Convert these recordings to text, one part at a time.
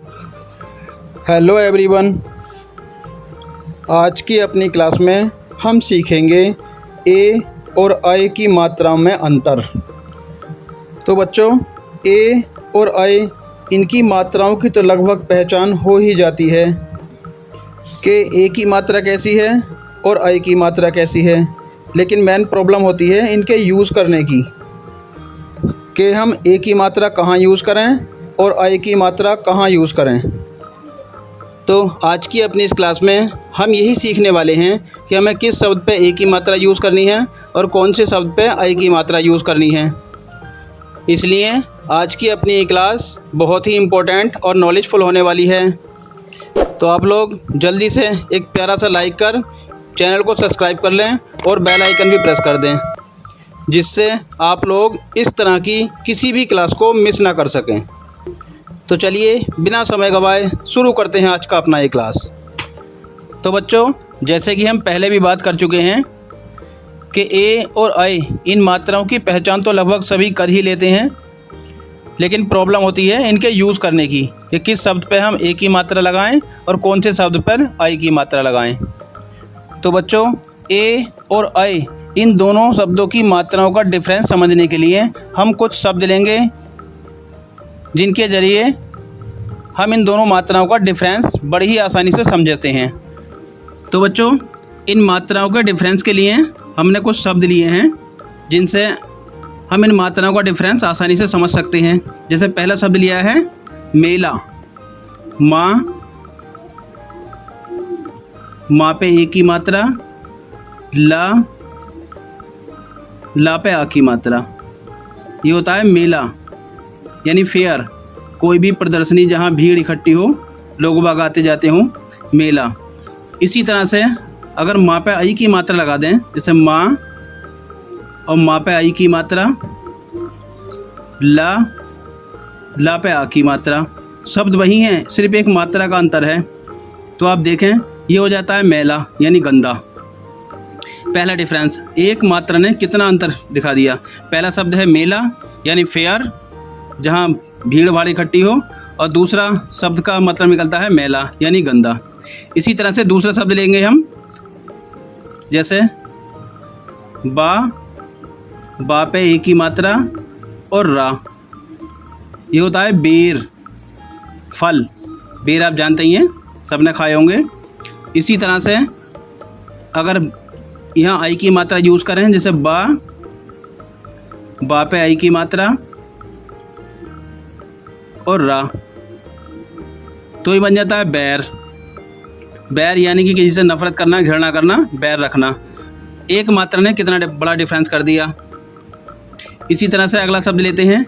Hello everyone. आज की अपनी क्लास में हम सीखेंगे ए और आई की मात्राओं में अंतर। तो बच्चों, ए और आई इनकी मात्राओं की तो लगभग पहचान हो ही जाती है कि ए की मात्रा कैसी है और आई की मात्रा कैसी है। लेकिन मेन प्रॉब्लम होती है इनके यूज़ करने की, कि हम ए की मात्रा कहाँ यूज़ करें और आई की मात्रा कहाँ यूज़ करें। तो आज की अपनी इस क्लास में हम यही सीखने वाले हैं कि हमें किस शब्द पे ए की मात्रा यूज़ करनी है और कौन से शब्द पे आई की मात्रा यूज़ करनी है। इसलिए आज की अपनी ये क्लास बहुत ही इम्पोर्टेंट और नॉलेजफुल होने वाली है। तो आप लोग जल्दी से एक प्यारा सा लाइक कर चैनल को सब्सक्राइब कर लें और बेल आइकन भी प्रेस कर दें, जिससे आप लोग इस तरह की किसी भी क्लास को मिस ना कर सकें। तो चलिए बिना समय गवाए शुरू करते हैं आज का अपना ये क्लास। तो बच्चों, जैसे कि हम पहले भी बात कर चुके हैं कि ए और आई इन मात्राओं की पहचान तो लगभग सभी कर ही लेते हैं, लेकिन प्रॉब्लम होती है इनके यूज़ करने की कि किस शब्द पे हम ए की मात्रा लगाएं और कौन से शब्द पर आई की मात्रा लगाएं। तो बच्चों, ए और आई इन दोनों शब्दों की मात्राओं का डिफरेंस समझने के लिए हम कुछ शब्द लेंगे, जिनके ज़रिए हम इन दोनों मात्राओं का डिफरेंस बड़ी ही आसानी से समझते हैं। तो बच्चों, इन मात्राओं के डिफरेंस के लिए हमने कुछ शब्द लिए हैं जिनसे हम इन मात्राओं का डिफरेंस आसानी से समझ सकते हैं। जैसे पहला शब्द लिया है मेला। माँ पे ए की मात्रा, ला पे आ की मात्रा। ये होता है मेला, यानी फेयर। कोई भी प्रदर्शनी जहाँ भीड़ इकट्ठी हो, लोग बाग आते जाते हों, मेला। इसी तरह से अगर माँ पे आई की मात्रा लगा दें, जैसे माँ और माँ पे आई की मात्रा, ला पे आ की मात्रा, शब्द वही हैं, सिर्फ एक मात्रा का अंतर है। तो आप देखें, ये हो जाता है मेला यानी गंदा। पहला डिफरेंस, एक मात्रा ने कितना अंतर दिखा दिया। पहला शब्द है मेला यानी फेयर, जहाँ भीड़ भाड़ इकट्ठी हो, और दूसरा शब्द का मतलब निकलता है मेला यानी गंदा। इसी तरह से दूसरा शब्द लेंगे हम, जैसे बा पे ए की मात्रा और रा। ये होता है बेर, फल। बेर आप जानते ही हैं, सबने खाए होंगे। इसी तरह से अगर यहाँ आई की मात्रा यूज़ करें, जैसे बा पे आई की मात्रा और रा, तो ये बन जाता है बैर। बैर यानी कि किसी से नफरत करना, घृणा करना, बैर रखना। एक मात्रा ने कितना बड़ा डिफरेंस कर दिया। इसी तरह से अगला शब्द लेते हैं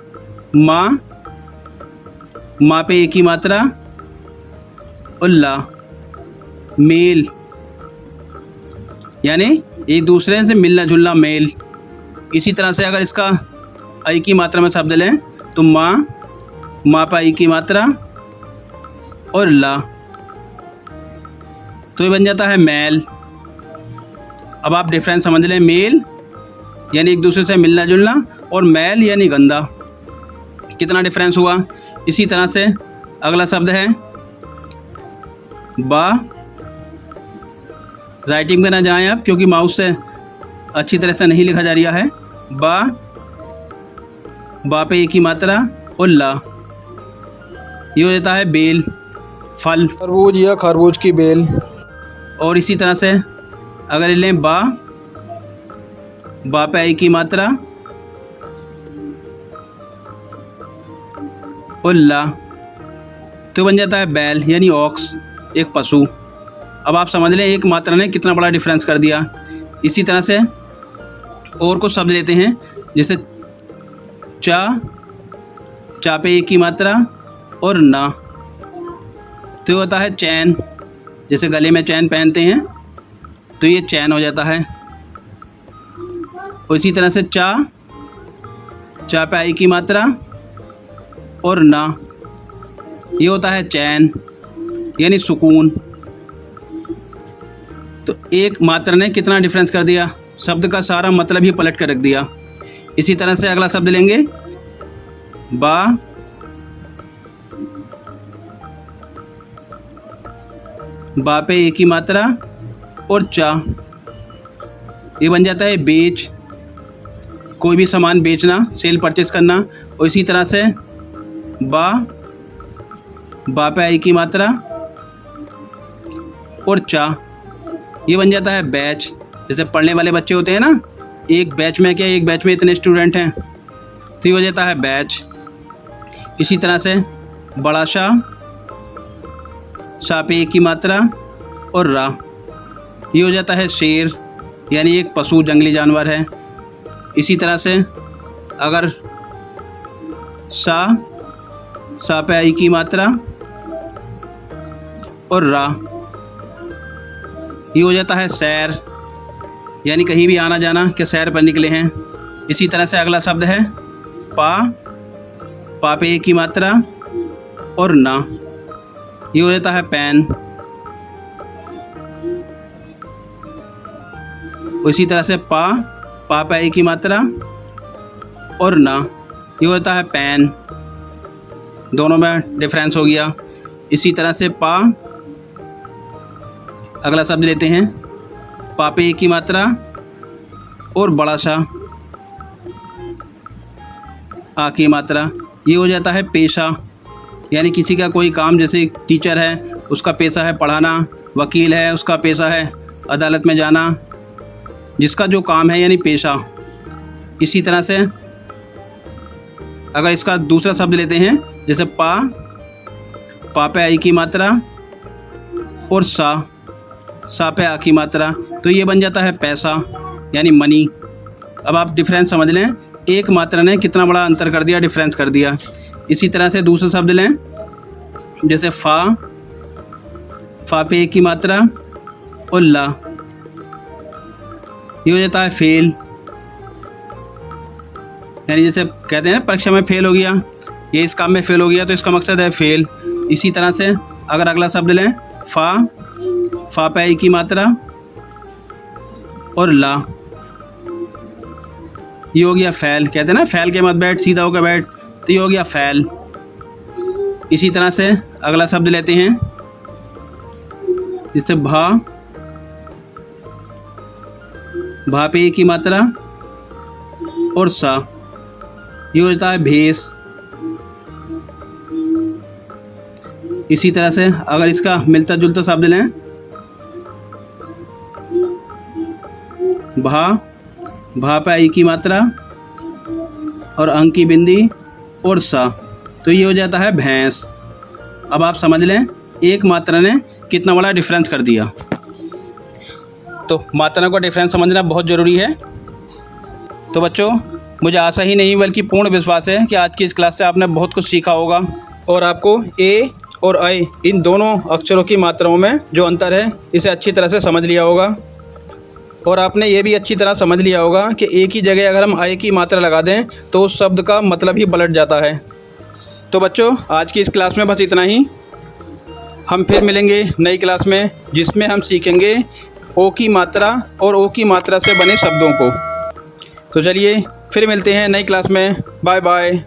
माँ पे ए की मात्रा और ला, मेल, यानी एक दूसरे से मिलना जुलना, मेल। इसी तरह से अगर इसका आई की मात्रा में शब्द लें, तो माँ पे आई की मात्रा और ला, तो ये बन जाता है मैल। अब आप डिफरेंस समझ लें, मेल यानी एक दूसरे से मिलना जुलना और मैल यानी गंदा। कितना डिफरेंस हुआ। इसी तरह से अगला शब्द है बा। राइटिंग में ना जाएं आप, क्योंकि माउस से अच्छी तरह से नहीं लिखा जा रहा है। बा पे ए की मात्रा और ला, ये हो जाता है बेल, फल, तरबूज या खरबूज की बेल। और इसी तरह से अगर लें बा पे आई की मात्रा और ला, तो बन जाता है बैल यानी ऑक्स, एक पशु। अब आप समझ लें एक मात्रा ने कितना बड़ा डिफरेंस कर दिया। इसी तरह से और कुछ शब्द लेते हैं, जैसे चा पे ए की मात्रा और ना, तो होता है चैन। जैसे गले में चैन पहनते हैं, तो ये चैन हो जाता है। और इसी तरह से चा पे आई की मात्रा और ना, ये होता है चैन यानी सुकून। तो एक मात्रा ने कितना डिफरेंस कर दिया, शब्द का सारा मतलब ही पलट कर रख दिया। इसी तरह से अगला शब्द लेंगे बा पे ए की मात्रा और चा, ये बन जाता है बेच, कोई भी सामान बेचना, सेल परचेज करना। और इसी तरह से बा पे आई की मात्रा और चा, ये बन जाता है बैच। जैसे पढ़ने वाले बच्चे होते हैं ना, एक बैच में क्या, एक बैच में इतने स्टूडेंट हैं, तो ये हो जाता है बैच। इसी तरह से बड़ा शा पे ए की मात्रा और रा, ये हो जाता है शेर, यानी एक पशु, जंगली जानवर है। इसी तरह से अगर सा पे आई की मात्रा और रा, ये हो जाता है सैर, यानी कहीं भी आना जाना, कि सैर पर निकले हैं। इसी तरह से अगला शब्द है पा पे ए की मात्रा और ना, ये हो जाता है पैन। इसी तरह से पा पे ए की मात्रा और ना, ये होता है पैन। दोनों में डिफरेंस हो गया। इसी तरह से अगला शब्द लेते हैं, पा पे ए की मात्रा और बड़ा सा आ की मात्रा, ये हो जाता है पेशा, यानी किसी का कोई काम, जैसे टीचर है उसका पेशा है पढ़ाना, वकील है उसका पेशा है अदालत में जाना, जिसका जो काम है यानी पेशा। इसी तरह से अगर इसका दूसरा शब्द लेते हैं, जैसे पा पे आई की मात्रा और सा पे आ की मात्रा, तो ये बन जाता है पैसा, यानी मनी। अब आप डिफरेंस समझ लें, एक मात्रा ने कितना बड़ा अंतर कर दिया, डिफरेंस कर दिया। इसी तरह से दूसरा शब्द लें, जैसे फा पे ए की मात्रा और ला, ये हो जाता है फेल, यानी जैसे कहते हैं ना परीक्षा में फेल हो गया, ये इस काम में फेल हो गया, तो इसका मकसद है फेल। इसी तरह से अगर अगला शब्द लें, फा पे आई की मात्रा और ला, ये हो गया फैल। कहते हैं ना फैल के मत बैठ, सीधा होकर बैठ, तो ये हो गया फैल। इसी तरह से अगला शब्द लेते हैं, जैसे भा पे ए की मात्रा और सा, ये हो जाता है भेस। इसी तरह से अगर इसका मिलता जुलता शब्द लें, भा पे आई की मात्रा और अंक की बिंदी और सा, तो ये हो जाता है भैंस। अब आप समझ लें एक मात्रा ने कितना बड़ा डिफरेंस कर दिया। तो मात्रा का डिफरेंस समझना बहुत ज़रूरी है। तो बच्चों, मुझे आशा ही नहीं बल्कि पूर्ण विश्वास है कि आज की इस क्लास से आपने बहुत कुछ सीखा होगा और आपको ए और आई इन दोनों अक्षरों की मात्राओं में जो अंतर है इसे अच्छी तरह से समझ लिया होगा। और आपने ये भी अच्छी तरह समझ लिया होगा कि ए की जगह अगर हम आई की मात्रा लगा दें तो उस शब्द का मतलब ही पलट जाता है। तो बच्चों, आज की इस क्लास में बस इतना ही। हम फिर मिलेंगे नई क्लास में, जिसमें हम सीखेंगे ओ की मात्रा और ओ की मात्रा से बने शब्दों को। तो चलिए फिर मिलते हैं नई क्लास में। Bye bye.